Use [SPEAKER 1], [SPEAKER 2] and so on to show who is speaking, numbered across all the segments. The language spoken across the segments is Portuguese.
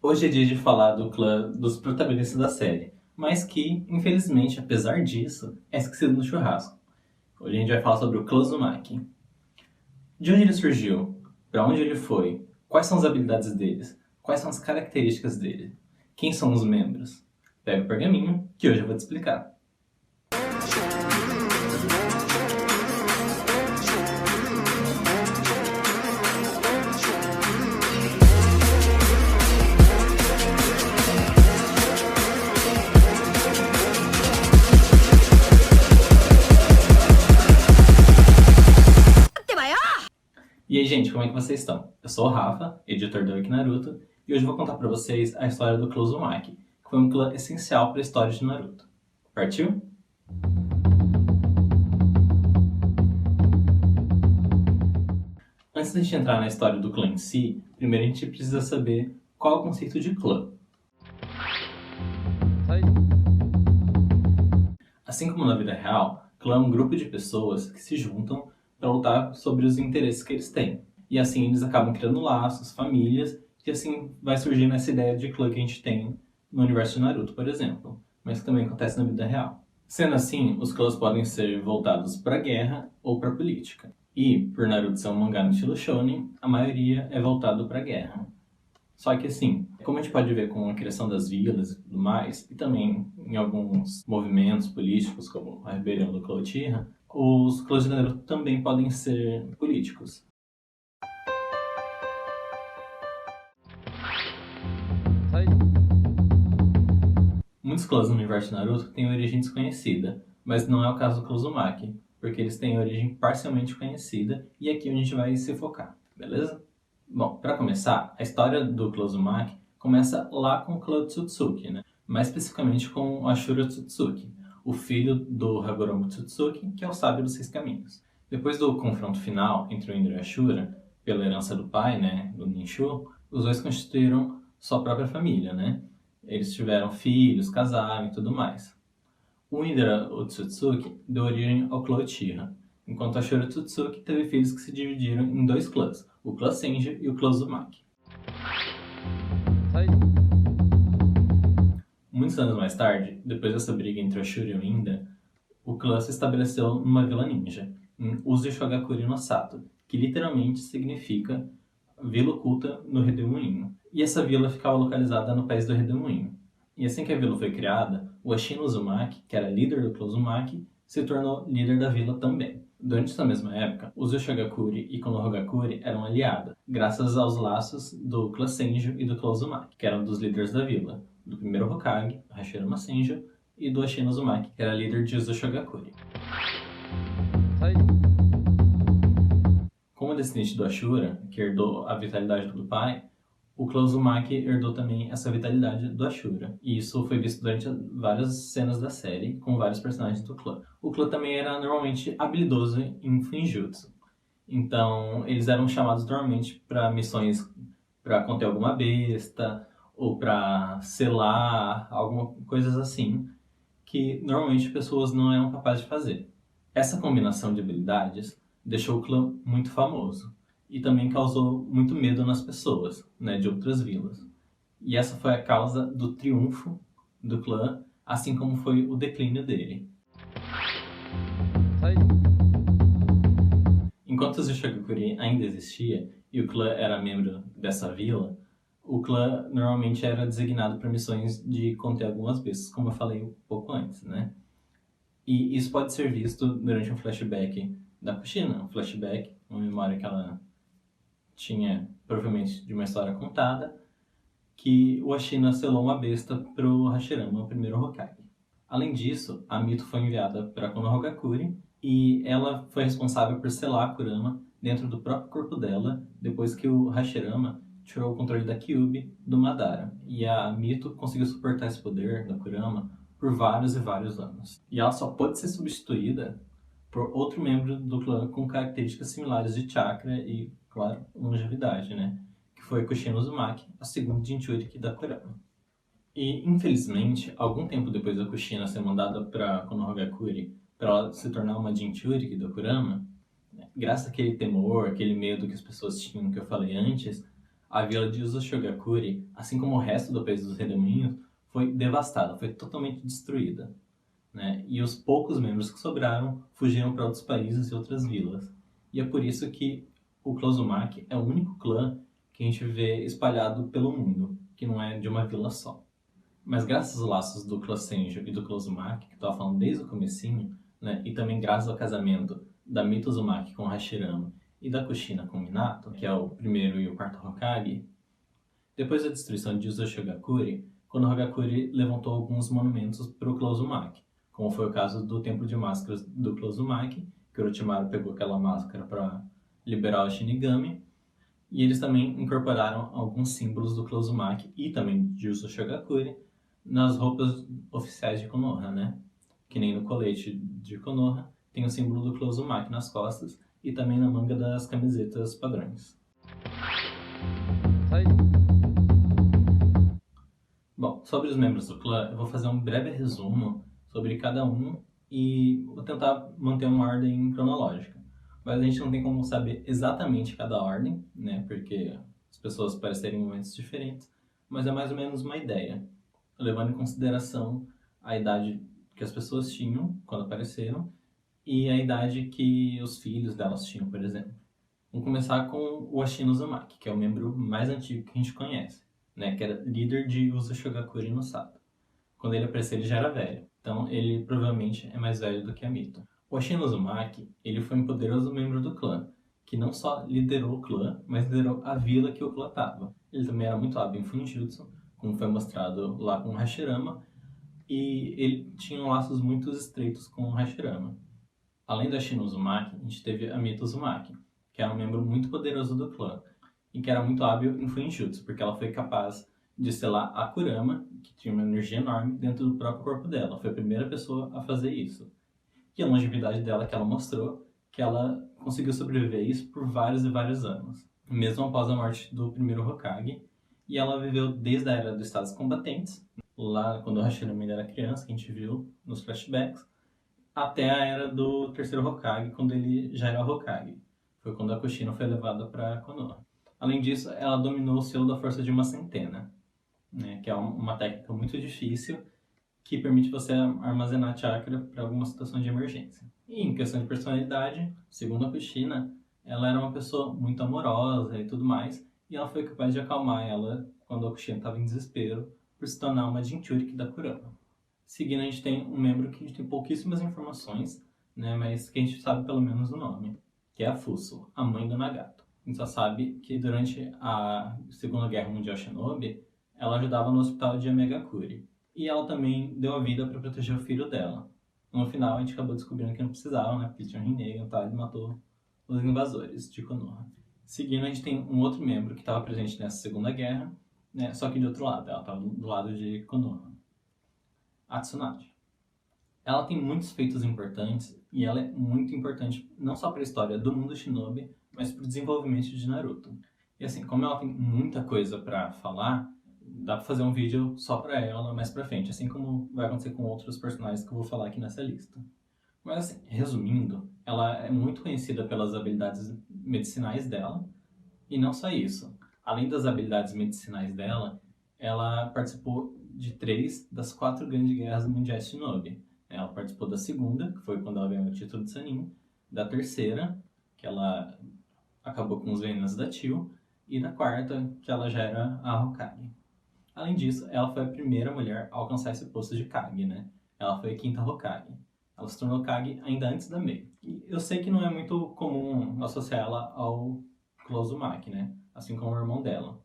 [SPEAKER 1] Hoje é dia de falar do clã dos protagonistas da série, mas que, infelizmente, apesar disso, é esquecido no churrasco. Hoje a gente vai falar sobre o clã Uzumaki. De onde ele surgiu? Para onde ele foi? Quais são as habilidades deles? Quais são as características dele? Quem são os membros? Pega o pergaminho, que hoje eu vou te explicar. E aí, gente, como é que vocês estão? Eu sou o Rafa, editor do Wiki Naruto, e hoje eu vou contar pra vocês a história do clã Uzumaki, que foi um clã essencial para a história de Naruto. Partiu? Antes de a gente entrar na história do clã em si, primeiro a gente precisa saber qual é o conceito de clã. Assim como na vida real, clã é um grupo de pessoas que se juntam para lutar sobre os interesses que eles têm. E assim eles acabam criando laços, famílias, e assim vai surgindo essa ideia de clã que a gente tem no universo de Naruto, por exemplo, mas que também acontece na vida real. Sendo assim, os clãs podem ser voltados para a guerra ou para a política. E, por Naruto ser um mangá no estilo shonen, a maioria é voltado para a guerra. Só que assim, como a gente pode ver com a criação das vilas e tudo mais, e também em alguns movimentos políticos, como a rebelião do clã Uchiha, os clãs de Naruto também podem ser políticos. Muitos clãs no universo de Naruto têm origem desconhecida, mas não é o caso do clã Uzumaki, porque eles têm origem parcialmente conhecida, e aqui a gente vai se focar, beleza? Bom, para começar, a história do clã Uzumaki começa lá com o clã Tsutsuki, né? Mais especificamente com o Ashura Tsutsuki, o filho do Hagoromo Tsutsuki, que é o sábio dos seis caminhos. Depois do confronto final entre o Indra e o Ashura, pela herança do pai, né, do Ninshu, os dois constituíram sua própria família, né? Eles tiveram filhos, casaram e tudo mais. O Indra Otsutsuki deu origem ao clã Uchiha, enquanto a Ashura Tsutsuki teve filhos que se dividiram em dois clãs, o clã Senju e o clã Uzumaki. Muitos anos mais tarde, depois dessa briga entre Ashura e o Indra, o clã se estabeleceu numa vila ninja, em Uzumashogakure no Sato, que literalmente significa Vila Oculta no Redemoinho. E essa vila ficava localizada no país do Redemoinho. E assim que a vila foi criada, o Ashina Uzumaki, que era líder do clã Uzumaki, se tornou líder da vila também. Durante essa mesma época, Uzumashogakure e Konohagakure eram aliadas, graças aos laços do clã Senju e do clã Uzumaki, que eram dos líderes da vila, do primeiro Hokage, Hashirama Senju, e do Ashina Uzumaki, que era líder de Uzumashogakure. Como descendente do Ashura, que herdou a vitalidade do pai, o clã Uzumaki herdou também essa vitalidade do Ashura. E isso foi visto durante várias cenas da série, com vários personagens do clã. O clã também era normalmente habilidoso em Fuinjutsu. Então, eles eram chamados normalmente para missões para conter alguma besta, ou para selar, coisas assim, que normalmente pessoas não eram capazes de fazer. Essa combinação de habilidades deixou o clã muito famoso e também causou muito medo nas pessoas, né, de outras vilas. E essa foi a causa do triunfo do clã, assim como foi o declínio dele. Enquanto o Shigakuri ainda existia e o clã era membro dessa vila, o clã normalmente era designado para missões de conter algumas bestas, como eu falei um pouco antes, né? E isso pode ser visto durante um flashback da Kushina, um flashback, uma memória que ela tinha, provavelmente, de uma história contada, que o Ashina selou uma besta para o Hashirama, o primeiro Hokage. Além disso, a Mito foi enviada para Konohagakure e ela foi responsável por selar a Kurama dentro do próprio corpo dela, depois que o Hashirama tirou o controle da Kyuubi do Madara. E a Mito conseguiu suportar esse poder da Kurama por vários e vários anos. E ela só pôde ser substituída por outro membro do clã com características similares de chakra e, claro, longevidade, né? Que foi Kushina Uzumaki, a segunda Jinchuriki da Kurama. E, infelizmente, algum tempo depois da Kushina ser mandada para Konohagakure para ela se tornar uma Jinchuriki da Kurama, né, graças àquele temor, aquele medo que as pessoas tinham que eu falei antes, a vila de Uzushigakure, assim como o resto do país dos redemoinhos, foi devastada, foi totalmente destruída, né? E os poucos membros que sobraram fugiram para outros países e outras vilas. E é por isso que o clã Uzumaki é o único clã que a gente vê espalhado pelo mundo, que não é de uma vila só. Mas graças aos laços do clã Senju e do clã Uzumaki, que eu estava falando desde o comecinho, né, e também graças ao casamento da Mito Uzumaki com Hashirama e da Kushina com Minato, que é o primeiro e o quarto Hokage, depois da destruição de Uzushigakure, quando Hagakure levantou alguns monumentos para o clã Uzumaki, como foi o caso do Templo de Máscaras do clã Uzumaki, que Orochimaru pegou aquela máscara para liberar o Shinigami, e eles também incorporaram alguns símbolos do clã Uzumaki e também de Uzushigakure nas roupas oficiais de Konoha, né? Que nem no colete de Konoha, tem o símbolo do clã Uzumaki nas costas e também na manga das camisetas padrões. Bom, sobre os membros do clã, eu vou fazer um breve resumo sobre cada um e vou tentar manter uma ordem cronológica. Mas a gente não tem como saber exatamente cada ordem, né? Porque as pessoas parecerem em momentos diferentes, mas é mais ou menos uma ideia, levando em consideração a idade que as pessoas tinham quando apareceram e a idade que os filhos delas tinham, por exemplo. Vamos começar com o Ashino Uzumaki, que é o membro mais antigo que a gente conhece, né, que era líder de Uzushigakure no Sato. Quando ele apareceu, ele já era velho, então ele provavelmente é mais velho do que a Mito. O Ashino Uzumaki, ele foi um poderoso membro do clã, que não só liderou o clã, mas liderou a vila que o clã estava. Ele também era muito hábil em Funjutsu, como foi mostrado lá com o Hashirama, e ele tinha laços muito estreitos com o Hashirama. Além do Ashino Uzumaki, a gente teve a Mito Uzumaki, que era um membro muito poderoso do clã, e que era muito hábil em Fuinjutsu, porque ela foi capaz de selar a Kurama, que tinha uma energia enorme, dentro do próprio corpo dela. Foi a primeira pessoa a fazer isso. E a longevidade dela que ela mostrou, que ela conseguiu sobreviver a isso por vários e vários anos, mesmo após a morte do primeiro Hokage. E ela viveu desde a era dos estados combatentes, lá quando o Hashirama ainda era criança, que a gente viu nos flashbacks, até a era do terceiro Hokage, quando ele já era Hokage. Foi quando a Kushina foi levada para Konoha. Além disso, ela dominou o selo da força de uma centena, né, que é uma técnica muito difícil que permite você armazenar chakra para alguma situação de emergência. E em questão de personalidade, segundo a Kushina, ela era uma pessoa muito amorosa e tudo mais, e ela foi capaz de acalmar ela quando a Kushina estava em desespero por se tornar uma Jinchuriki da Kurama. Seguindo, a gente tem um membro que a gente tem pouquíssimas informações, né, mas que a gente sabe pelo menos o nome, que é a Fuso, a mãe do Nagato. A gente só sabe que durante a Segunda Guerra Mundial Shinobi, ela ajudava no hospital de Amegakure. E ela também deu a vida para proteger o filho dela. No final, a gente acabou descobrindo que não precisava, né, porque tinha um Rinnegan e tal, ele matou os invasores de Konoha. Seguindo, a gente tem um outro membro que estava presente nessa Segunda Guerra, né, só que de outro lado, ela estava do lado de Konoha. A Tsunade. Ela tem muitos feitos importantes e ela é muito importante não só para a história do mundo Shinobi, mas para o desenvolvimento de Naruto. E assim, como ela tem muita coisa para falar, dá para fazer um vídeo só para ela mais para frente, assim como vai acontecer com outros personagens que eu vou falar aqui nessa lista. Mas assim, resumindo, ela é muito conhecida pelas habilidades medicinais dela, e não só isso. Além das habilidades medicinais dela, ela participou de 3 das 4 grandes guerras mundiais Shinobi. Ela participou da segunda, que foi quando ela ganhou o título de Sannin, da terceira, que ela acabou com os venenos da Tio, e da quarta, que ela já era a Hokage. Além disso, ela foi a primeira mulher a alcançar esse posto de Kage, né? Ela foi a quinta Hokage. Ela se tornou Kage ainda antes da Mei. E eu sei que não é muito comum associar ela ao clã Uzumaki, né? Assim como o irmão dela.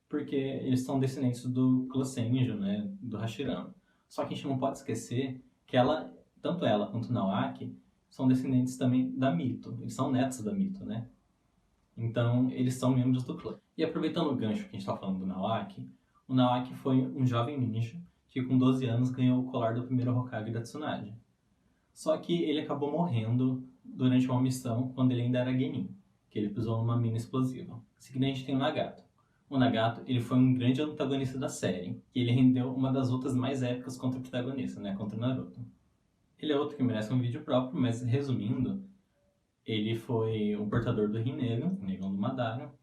[SPEAKER 1] Porque eles são descendentes do clã Senju, né? Do Hashirama. Só que a gente não pode esquecer que ela, tanto ela quanto o Naoaki, são descendentes também da Mito. Eles são netos da Mito, né? Então, eles são membros do clã. E aproveitando o gancho que a gente está falando do Naoaki, o Naoaki foi um jovem ninja que com 12 anos ganhou o colar do primeiro Hokage da Tsunade. Só que ele acabou morrendo durante uma missão quando ele ainda era Genin, que ele pisou numa mina explosiva. Seguindo a gente tem o Nagato. O Nagato, ele foi um grande antagonista da série, e ele rendeu uma das lutas mais épicas contra o protagonista, né, contra o Naruto. Ele é outro que merece um vídeo próprio, mas resumindo, ele foi o portador do Rinnegan, o Rinnegan do Madara.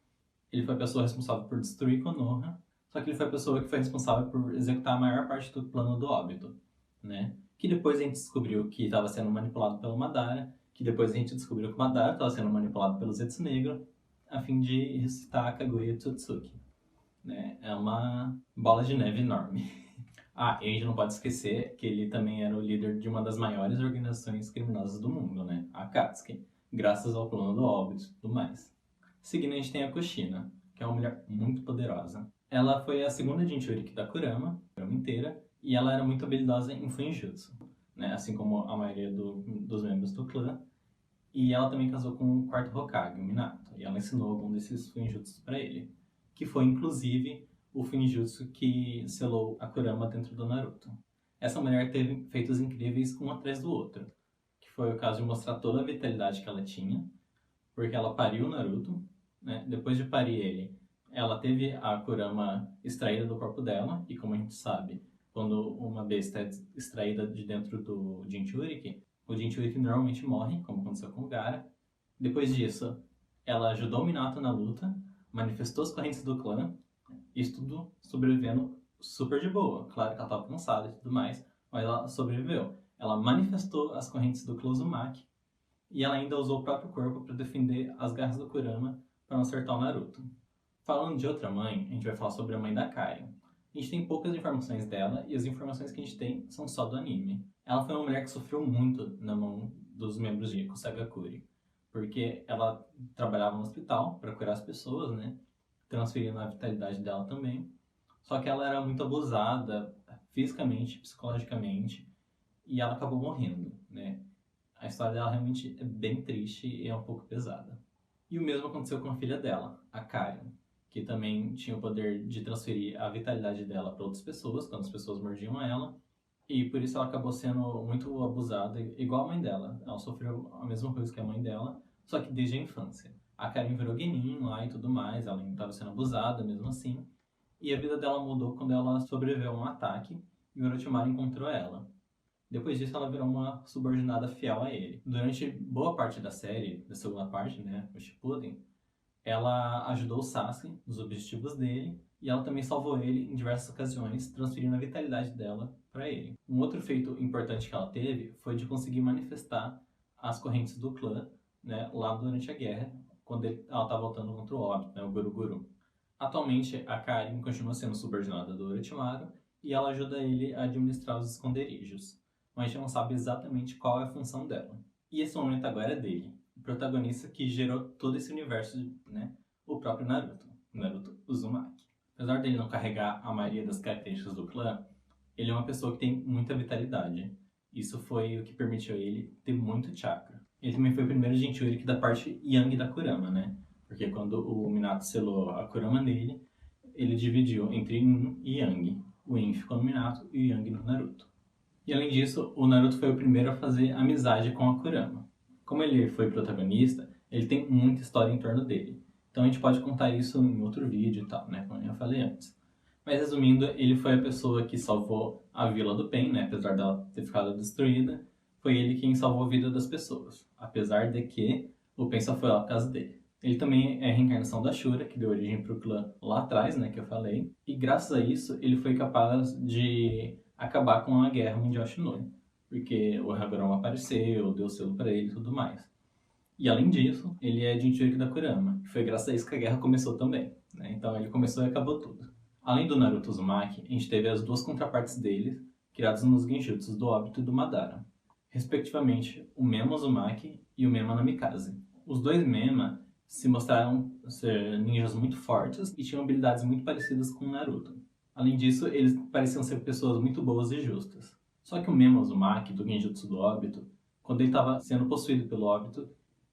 [SPEAKER 1] ele foi a pessoa responsável por destruir Konoha, só que ele foi a pessoa que foi responsável por executar a maior parte do plano do óbito, né? Que depois a gente descobriu que estava sendo manipulado pelo Madara, que depois a gente descobriu que o Madara estava sendo manipulado pelo Zetsu Negro, a fim de ressuscitar a Kaguya Otsutsuki, né? É uma bola de neve enorme. Ah, e a gente não pode esquecer que ele também era o líder de uma das maiores organizações criminosas do mundo, né? A Akatsuki, graças ao plano do óbito e tudo mais. Seguindo, a gente tem a Kushina, que é uma mulher muito poderosa. Ela foi a segunda Jinchuriki da Kurama inteira, e ela era muito habilidosa em Fuinjutsu, né? Assim como a maioria dos membros do clã. E ela também casou com o quarto Hokage, o Minato, e ela ensinou algum desses Fuinjutsus para ele, que foi inclusive o Fuinjutsu que selou a Kurama dentro do Naruto. Essa mulher teve feitos incríveis um atrás do outro, que foi o caso de mostrar toda a vitalidade que ela tinha, porque ela pariu o Naruto, né? Depois de parir ele, ela teve a Kurama extraída do corpo dela, e como a gente sabe, quando uma besta é extraída de dentro do Jinchuriki, o Jinchuriki normalmente morre, como aconteceu com o Gaara. Depois disso, ela ajudou o Minato na luta, manifestou as correntes do clã, isso tudo sobrevivendo super de boa. Claro que ela estava cansada e tudo mais, mas ela sobreviveu. Ela manifestou as correntes do clã Uzumaki, e ela ainda usou o próprio corpo para defender as garras do Kurama para não acertar o Naruto. Falando de outra mãe, a gente vai falar sobre a mãe da Karin. A gente tem poucas informações dela e as informações que a gente tem são só do anime. Ela foi uma mulher que sofreu muito na mão dos membros de Kusagakure, porque ela trabalhava no hospital para curar as pessoas, né? Transferindo a vitalidade dela também. Só que ela era muito abusada fisicamente, psicologicamente, e ela acabou morrendo, né? A história dela realmente é bem triste e é um pouco pesada. E o mesmo aconteceu com a filha dela, a Karen, que também tinha o poder de transferir a vitalidade dela para outras pessoas, quando as pessoas mordiam ela, e por isso ela acabou sendo muito abusada, igual a mãe dela. Ela sofreu a mesma coisa que a mãe dela, só que desde a infância. A Karen virou genin lá e tudo mais, ela ainda estava sendo abusada mesmo assim, e a vida dela mudou quando ela sobreviveu a um ataque e o Orochimaru encontrou ela. Depois disso, ela virou uma subordinada fiel a ele. Durante boa parte da série, da segunda parte, né, o Shippuden, ela ajudou o Sasuke nos objetivos dele e ela também salvou ele em diversas ocasiões, transferindo a vitalidade dela para ele. Um outro feito importante que ela teve foi de conseguir manifestar as correntes do clã, né, lá durante a guerra, quando ela estava lutando contra o Obito, né, o Guru. Atualmente, a Karin continua sendo subordinada do Orochimaru e ela ajuda ele a administrar os esconderijos, mas a gente não sabe exatamente qual é a função dela. E esse momento agora é dele, o protagonista que gerou todo esse universo, né? O próprio Naruto, Naruto Uzumaki. Apesar dele não carregar a maioria das características do clã, ele é uma pessoa que tem muita vitalidade. Isso foi o que permitiu ele ter muito chakra. Ele também foi o primeiro Jinchuriki da parte Yang da Kurama, né? Porque quando o Minato selou a Kurama nele, ele dividiu entre Yin e Yang. O Yin ficou no Minato e o Yang no Naruto. E além disso, o Naruto foi o primeiro a fazer amizade com a Kurama. Como ele foi protagonista, ele tem muita história em torno dele. Então a gente pode contar isso em outro vídeo e tal, né? Como eu falei antes. Mas resumindo, ele foi a pessoa que salvou a Vila do Pen, né? Apesar dela ter ficado destruída, foi ele quem salvou a vida das pessoas. Apesar de que o Pen só foi lá por causa dele. Ele também é a reencarnação da Shura, que deu origem para o clã lá atrás, né? Que eu falei. E graças a isso, ele foi capaz de acabar com a Guerra Mundial Shinoi, porque o Hagoromo apareceu, deu selo para ele e tudo mais. E além disso, ele é Jinchuriki da Kurama, e foi graças a isso que a guerra começou também, né? Então ele começou e acabou tudo. Além do Naruto Uzumaki, a gente teve as duas contrapartes deles, criadas nos Genjutsus do Obito e do Madara, respectivamente o Mema Uzumaki e o Mema Namikaze. Os dois Mema se mostraram ser ninjas muito fortes e tinham habilidades muito parecidas com o Naruto. Além disso, eles pareciam ser pessoas muito boas e justas. Só que o Mema Uzumaki, do Genjutsu do Obito, quando ele estava sendo possuído pelo Obito,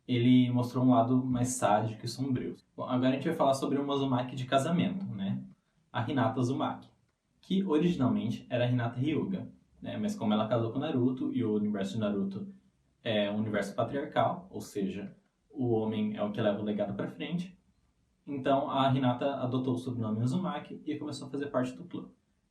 [SPEAKER 1] ele mostrou um lado mais sádico e sombrio. Bom, agora a gente vai falar sobre uma Uzumaki de casamento, né? A Hinata Uzumaki, que originalmente era a Hinata Hyuga, né? Mas como ela casou com Naruto e o universo de Naruto é um universo patriarcal, ou seja, o homem é o que leva o legado para frente, então a Hinata adotou o sobrenome Uzumaki e começou a fazer parte do clã.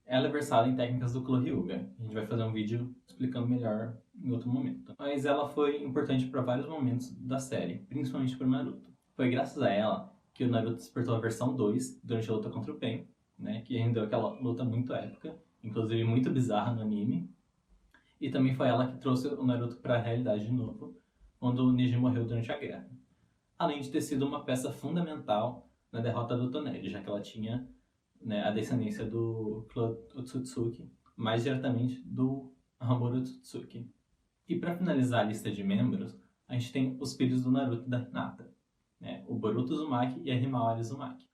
[SPEAKER 1] Ela é versada em técnicas do clã Hyuga. A gente vai fazer um vídeo explicando melhor em outro momento. Mas ela foi importante para vários momentos da série, principalmente para Naruto. Foi graças a ela que o Naruto despertou a versão 2 durante a luta contra o Pain, né? Que rendeu aquela luta muito épica, inclusive muito bizarra no anime. E também foi ela que trouxe o Naruto para a realidade de novo, quando o Neji morreu durante a guerra. Além de ter sido uma peça fundamental na derrota do Toneri, já que ela tinha, né, a descendência do clã Otsutsuki, mais diretamente do Hamura Otsutsuki. E para finalizar a lista de membros, a gente tem os filhos do Naruto e da Hinata, né, o Boruto Uzumaki e a Himawari Uzumaki.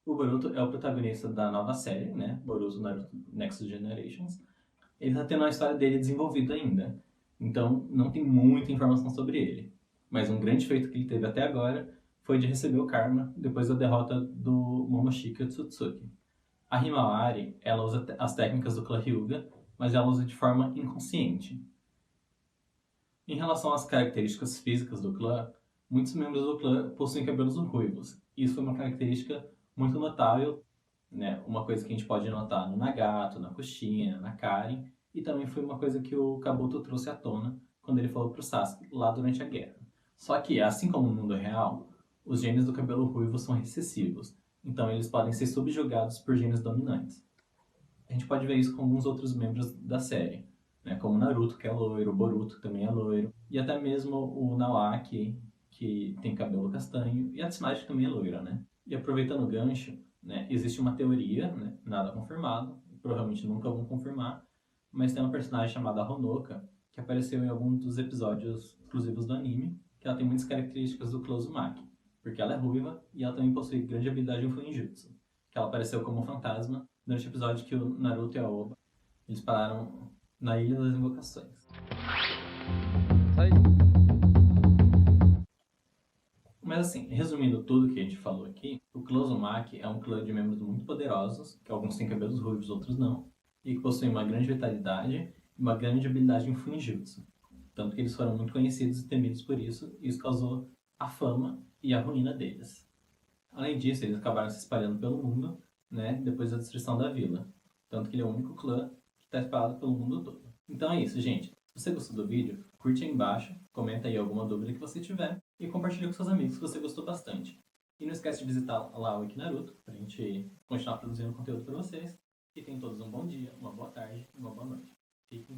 [SPEAKER 1] O Boruto é o protagonista da nova série, né, Boruto Naruto Next Generations. Ele está tendo a história dele desenvolvida ainda, então não tem muita informação sobre ele. Mas um grande feito que ele teve até agora foi de receber o Karma depois da derrota do Momoshiki Otsutsuki. A Himawari, ela usa as técnicas do clã Hyuga, mas ela usa de forma inconsciente. Em relação às características físicas do clã, muitos membros do clã possuem cabelos ruivos. Isso foi uma característica muito notável, né? Uma coisa que a gente pode notar no Nagato, na Kushina, na Karen, e também foi uma coisa que o Kabuto trouxe à tona quando ele falou pro Sasuke lá durante a guerra. Só que, assim como no mundo real, os genes do cabelo ruivo são recessivos, então eles podem ser subjugados por genes dominantes. A gente pode ver isso com alguns outros membros da série, né? Como Naruto, que é loiro, o Boruto, que também é loiro, e até mesmo o Nawaki, que tem cabelo castanho, e a Tsunade, que também é loira, né? E aproveitando o gancho, né, existe uma teoria, né, nada confirmado, provavelmente nunca vão confirmar, mas tem uma personagem chamada Honoka, que apareceu em algum dos episódios exclusivos do anime, que ela tem muitas características do clã Uzumaki, porque ela é ruiva e ela também possui grande habilidade em Fuinjutsu, que ela apareceu como fantasma durante o episódio que o Naruto e a Oba eles pararam na Ilha das Invocações. Mas assim, resumindo tudo que a gente falou aqui, o clã Uzumaki é um clã de membros muito poderosos, que alguns têm cabelos ruivos, outros não, e que possuem uma grande vitalidade e uma grande habilidade em Fuinjutsu. Tanto que eles foram muito conhecidos e temidos por isso, e isso causou a fama e a ruína deles. Além disso, eles acabaram se espalhando pelo mundo, né, depois da destruição da vila. Tanto que ele é o único clã que está espalhado pelo mundo todo. Então é isso, gente. Se você gostou do vídeo, curte aí embaixo, comenta aí alguma dúvida que você tiver e compartilha com seus amigos se você gostou bastante. E não esquece de visitar lá o Wikinaruto para a gente continuar produzindo conteúdo para vocês. E tenham todos um bom dia, uma boa tarde e uma boa noite. Fiquem